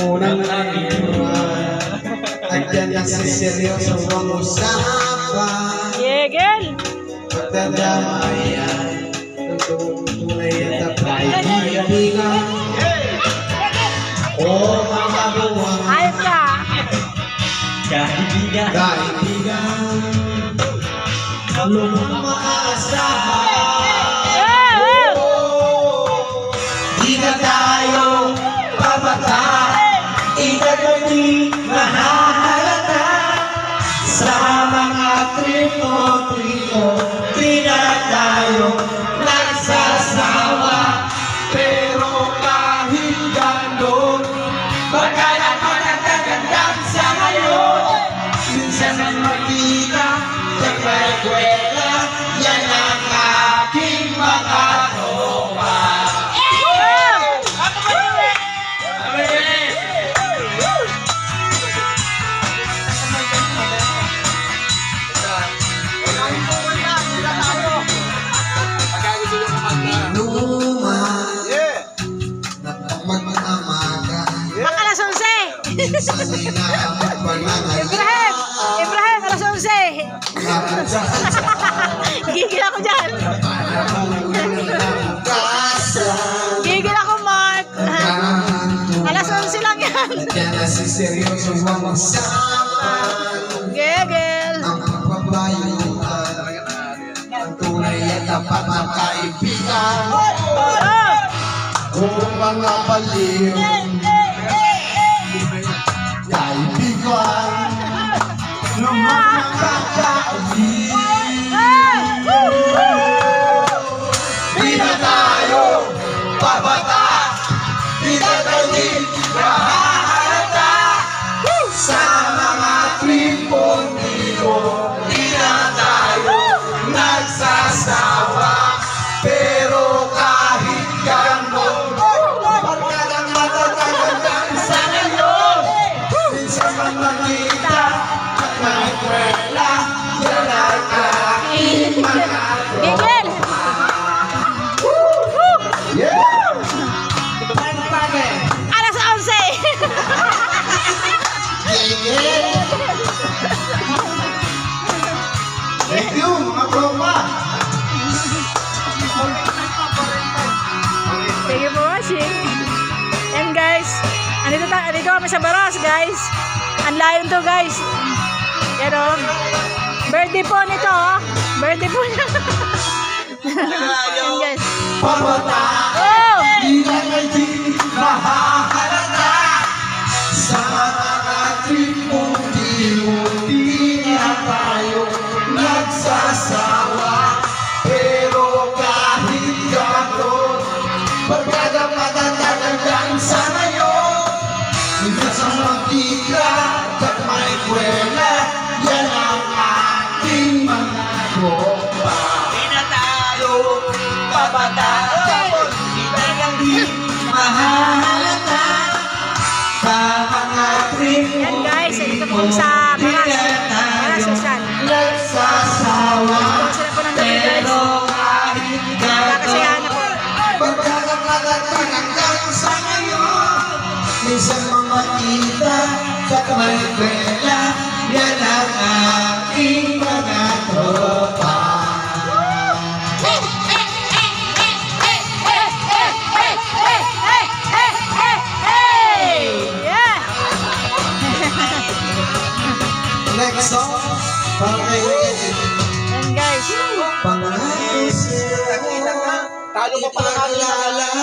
unang naniwala. Andyan na si seryoso ang usapan. Yegel! Pagdadamayan, tunay at kaibigan. O mga buwan, Ayos ka! kaibigan. Lumaasahan. Di na tayo babata, ikagawin mahalata. Sa mga trito-trito, di na tayo nagsasawa. Pero kahit gano'n, baka naman nagkagandang sa ngayon. Minsan ang magkita sa kwela, yan ang aking mga tropa. Baka alas 11! Ibrahim, alas 11! Gigil ako dyan! Gigil ako, Mark! Alas 11 lang yan! Diyan na si seryoso ang usapan. Gigil! Ang pagbabayuan, ang tunay at tapat na kaibigan. Kung mga baliw, kaibigan, lumagkakaibig. Di na tayo babata, di na tayo mahalata. Sa mga tripong-trito, di na tayo nagsasawa. Pero kahit gano'n, pagkadang matatagandang sa ngayon, minsan man magkita at magkwela, yan ang aking mga Gigil! yeah! Pagpagay! Alas 11! Yeah! Thank you, mga tropa! Thank you for watching. And guys, andito kami sa Baras, guys. Ang layo to, guys. Yan o. Birthday po nito, oh. Birthday po niya. Yan, guys. Pabata! Oh! Di na kayo mahahalata. Sa mga tripong-trito, di na tayo nagsasawa. Pero kahit gano'n, pagkada matatagandang sa ngayon, minsan sa magkita at may kwela, yan ang aking mga tropa. Di na tayo babata, di na kayo mahalata. Sa mga tripong-trito, Yan, guys. Ito po sa Baras. Baras, Rizal. nagsasawa. Sila po ng gabi, guys. Pero kahit Kakasiyahan na po. pagkakatatanggap sa ngayon, minsan mamakita sa kamay kwela, yan ang aking mga tropa. Yeah! Next song, Yan, guys. Pangayos. Talo pa pala natin.